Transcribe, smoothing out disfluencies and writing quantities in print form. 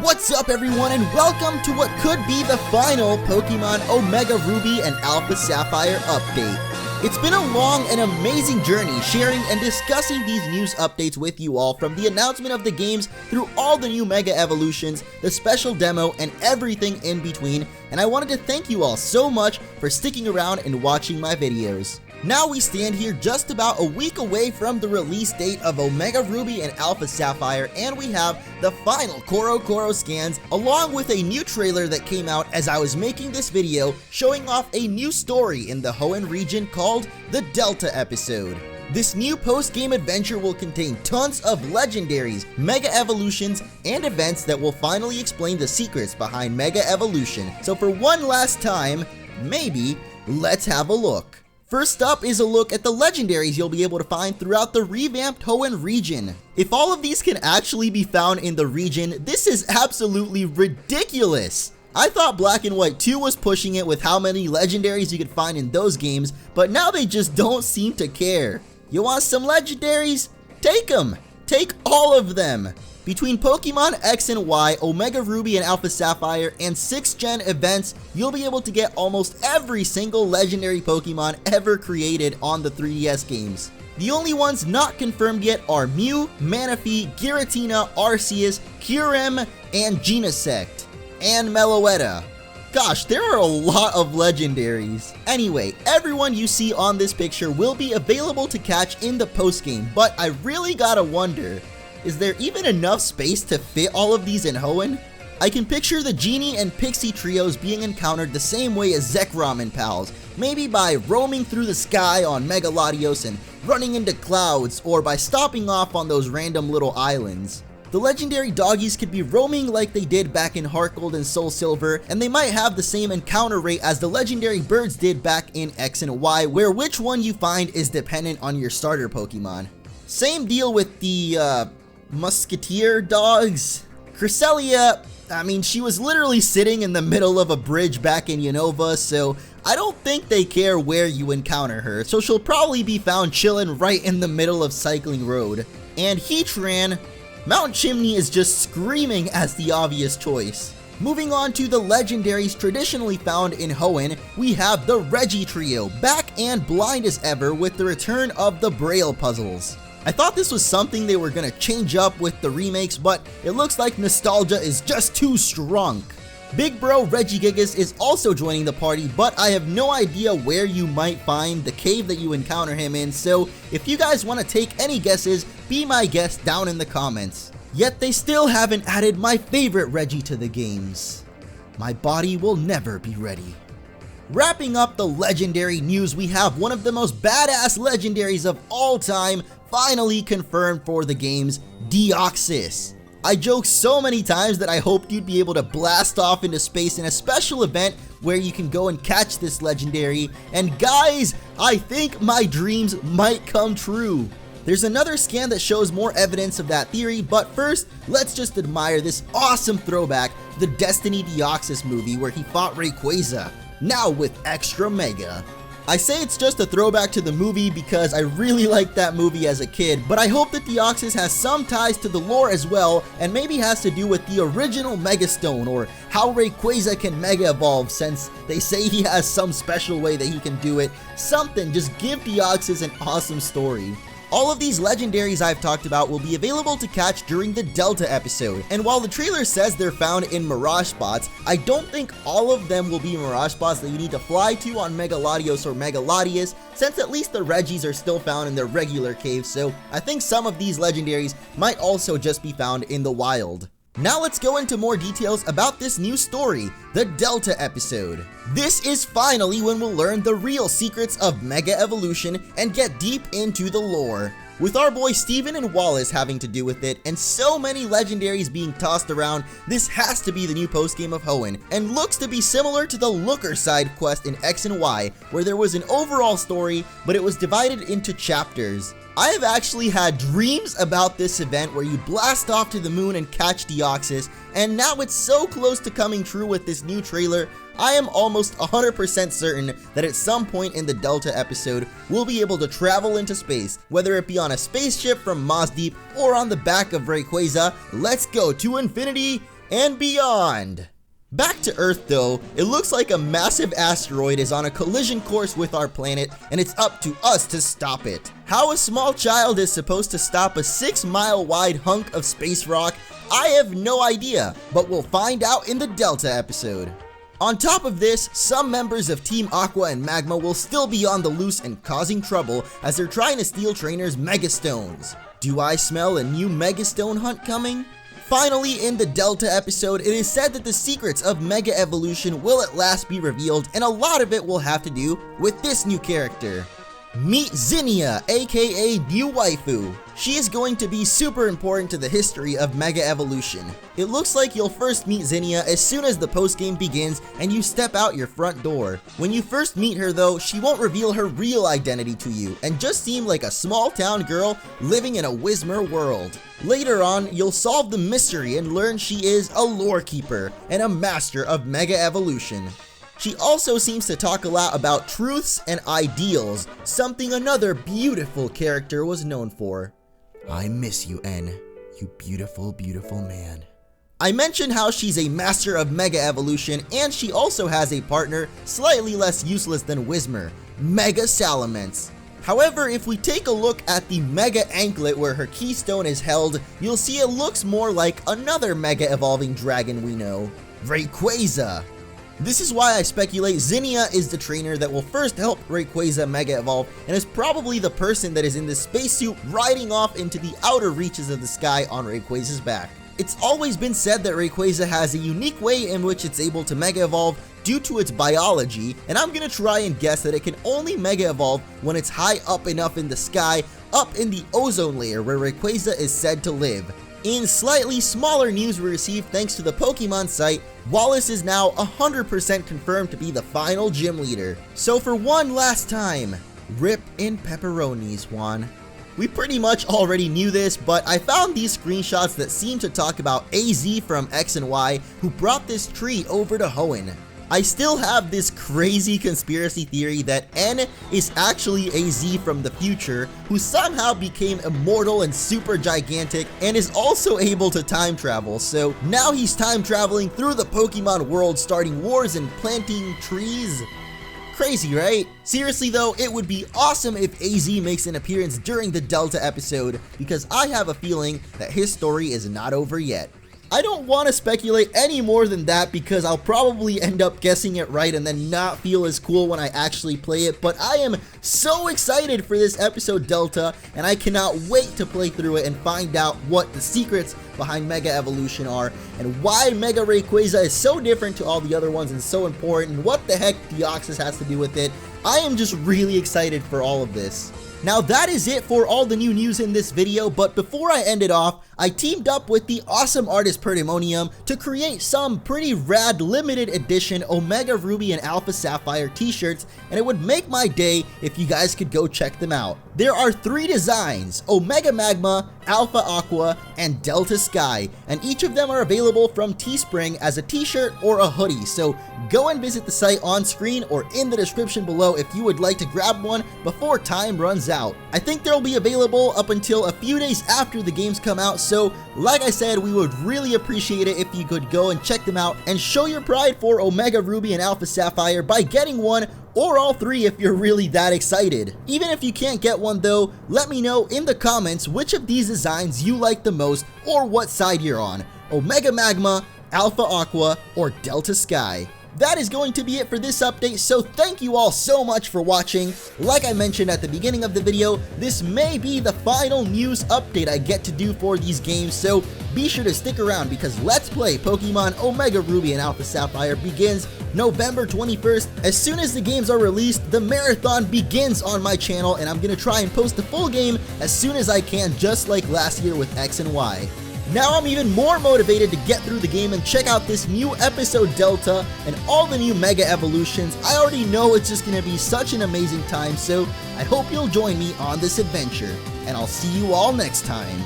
What's up everyone, and welcome to what could be the final Pokemon Omega Ruby and Alpha Sapphire update. It's been a long and amazing journey sharing and discussing these news updates with you all, from the announcement of the games through all the new Mega Evolutions, the special demo, and everything in between, and I wanted to thank you all so much for sticking around and watching my videos. Now we stand here just about a week away from the release date of Omega Ruby and Alpha Sapphire, and we have the final CoroCoro scans along with a new trailer that came out as I was making this video showing off a new story in the Hoenn region called the Delta episode. This new post-game adventure will contain tons of legendaries, Mega Evolutions, and events that will finally explain the secrets behind Mega Evolution. So for one last time, maybe, let's have a look. First up is a look at the legendaries you'll be able to find throughout the revamped Hoenn region. If all of these can actually be found in the region, this is absolutely ridiculous. I thought Black and White 2 was pushing it with how many legendaries you could find in those games, but now they just don't seem to care. You want some legendaries? Take them! Take all of them! Between Pokemon X and Y, Omega Ruby and Alpha Sapphire, and 6th Gen events, you'll be able to get almost every single legendary Pokemon ever created on the 3DS games. The only ones not confirmed yet are Mew, Manaphy, Giratina, Arceus, Kyurem, and Genesect, and Meloetta. Gosh, there are a lot of legendaries. Anyway, everyone you see on this picture will be available to catch in the post-game, but I really gotta wonder, is there even enough space to fit all of these in Hoenn? I can picture the Genie and Pixie trios being encountered the same way as Zekrom and pals, maybe by roaming through the sky on Mega Latios and running into clouds, or by stopping off on those random little islands. The legendary doggies could be roaming like they did back in Heart Gold and Soul Silver, and they might have the same encounter rate as the legendary birds did back in X and Y, where which one you find is dependent on your starter Pokemon. Same deal with the Musketeer dogs. Cresselia, I mean, she was literally sitting in the middle of a bridge back in Unova, so I don't think they care where you encounter her, so she'll probably be found chilling right in the middle of Cycling Road. And Heatran, Mount Chimney is just screaming as the obvious choice. Moving on to the legendaries traditionally found in Hoenn, we have the Reggie trio, back and blind as ever with the return of the Braille puzzles. I thought this was something they were gonna change up with the remakes, but it looks like nostalgia is just too strong. Big Bro Regigigas is also joining the party, but I have no idea where you might find the cave that you encounter him in, so if you guys want to take any guesses, be my guest down in the comments. Yet they still haven't added my favorite Reggie to the games. My body will never be ready. Wrapping up the legendary news, we have one of the most badass legendaries of all time finally confirmed for the games, Deoxys. I joked so many times that I hoped you'd be able to blast off into space in a special event where you can go and catch this legendary, and guys, I think my dreams might come true. There's another scan that shows more evidence of that theory, but first, let's just admire this awesome throwback to the Destiny Deoxys movie where he fought Rayquaza, now with Extra Mega. I say it's just a throwback to the movie because I really liked that movie as a kid, but I hope that Deoxys has some ties to the lore as well, and maybe has to do with the original Mega Stone, or how Rayquaza can Mega Evolve, since they say he has some special way that he can do it. Something, just give Deoxys an awesome story. All of these legendaries I've talked about will be available to catch during the Delta episode, and while the trailer says they're found in Mirage spots, I don't think all of them will be Mirage spots that you need to fly to on Mega Latios or Mega Latias, since at least the Reggies are still found in their regular caves, so I think some of these legendaries might also just be found in the wild. Now let's go into more details about this new story, the Delta episode. This is finally when we'll learn the real secrets of Mega Evolution and get deep into the lore. With our boy Steven and Wallace having to do with it, and so many legendaries being tossed around, this has to be the new postgame of Hoenn, and looks to be similar to the Looker side quest in X and Y, where there was an overall story, but it was divided into chapters. I have actually had dreams about this event where you blast off to the moon and catch Deoxys, and now it's so close to coming true with this new trailer. I am almost 100% certain that at some point in the Delta episode, we'll be able to travel into space, whether it be on a spaceship from Moss Deep or on the back of Rayquaza. Let's go to infinity and beyond. Back to Earth though, it looks like a massive asteroid is on a collision course with our planet, and it's up to us to stop it. How a small child is supposed to stop a 6-mile wide hunk of space rock, I have no idea, but we'll find out in the Delta episode. On top of this, some members of Team Aqua and Magma will still be on the loose and causing trouble as they're trying to steal trainers' Megastones. Do I smell a new Megastone hunt coming? Finally, in the Delta episode, it is said that the secrets of Mega Evolution will at last be revealed, and a lot of it will have to do with this new character. Meet Zinnia, aka New Waifu. She is going to be super important to the history of Mega Evolution. It looks like you'll first meet Zinnia as soon as the postgame begins and you step out your front door. When you first meet her though, she won't reveal her real identity to you and just seem like a small town girl living in a Whismur world. Later on, you'll solve the mystery and learn she is a lore keeper and a master of Mega Evolution. She also seems to talk a lot about truths and ideals, something another beautiful character was known for. I miss you, N. You beautiful, beautiful man. I mentioned how she's a master of Mega Evolution, and she also has a partner slightly less useless than Whismur, Mega Salamence. However, if we take a look at the Mega Anklet where her keystone is held, you'll see it looks more like another Mega Evolving Dragon we know, Rayquaza. This is why I speculate Zinnia is the trainer that will first help Rayquaza Mega Evolve and is probably the person that is in this spacesuit riding off into the outer reaches of the sky on Rayquaza's back. It's always been said that Rayquaza has a unique way in which it's able to Mega Evolve due to its biology, and I'm gonna try and guess that it can only Mega Evolve when it's high up enough in the sky, up in the ozone layer where Rayquaza is said to live. In slightly smaller news we received thanks to the Pokemon site, Wallace is now 100% confirmed to be the final gym leader. So for one last time, rip in pepperonis, Juan. We pretty much already knew this, but I found these screenshots that seem to talk about AZ from X and Y who brought this tree over to Hoenn. I still have this crazy conspiracy theory that N is actually AZ from the future who somehow became immortal and super gigantic and is also able to time travel, so now he's time traveling through the Pokemon world starting wars and planting trees. Crazy, right? Seriously though, it would be awesome if AZ makes an appearance during the Delta episode because I have a feeling that his story is not over yet. I don't want to speculate any more than that because I'll probably end up guessing it right and then not feel as cool when I actually play it, but I am so excited for this episode Delta and I cannot wait to play through it and find out what the secrets behind Mega Evolution are and why Mega Rayquaza is so different to all the other ones and so important and what the heck Deoxys has to do with it. I am just really excited for all of this. Now that is it for all the new news in this video, but before I end it off, I teamed up with the awesome artist Perdemonium to create some pretty rad limited edition Omega Ruby and Alpha Sapphire t-shirts, and it would make my day if you guys could go check them out. There are 3 designs, Omega Magma, Alpha Aqua, and Delta Sky, and each of them are available from Teespring as a t-shirt or a hoodie, so go and visit the site on screen or in the description below if you would like to grab one before time runs out. I think they'll be available up until a few days after the games come out, so like I said, we would really appreciate it if you could go and check them out and show your pride for Omega Ruby and Alpha Sapphire by getting one or all 3 if you're really that excited. Even if you can't get one though, let me know in the comments which of these designs you like the most or what side you're on, Omega Magma, Alpha Aqua, or Delta Sky. That is going to be it for this update, so thank you all so much for watching. Like I mentioned at the beginning of the video, this may be the final news update I get to do for these games, so be sure to stick around because Let's Play Pokemon Omega Ruby and Alpha Sapphire begins November 21st. As soon as the games are released, the marathon begins on my channel, and I'm going to try and post the full game as soon as I can, just like last year with X and Y. Now I'm even more motivated to get through the game and check out this new episode Delta and all the new Mega Evolutions. I already know it's just going to be such an amazing time, so I hope you'll join me on this adventure, and I'll see you all next time.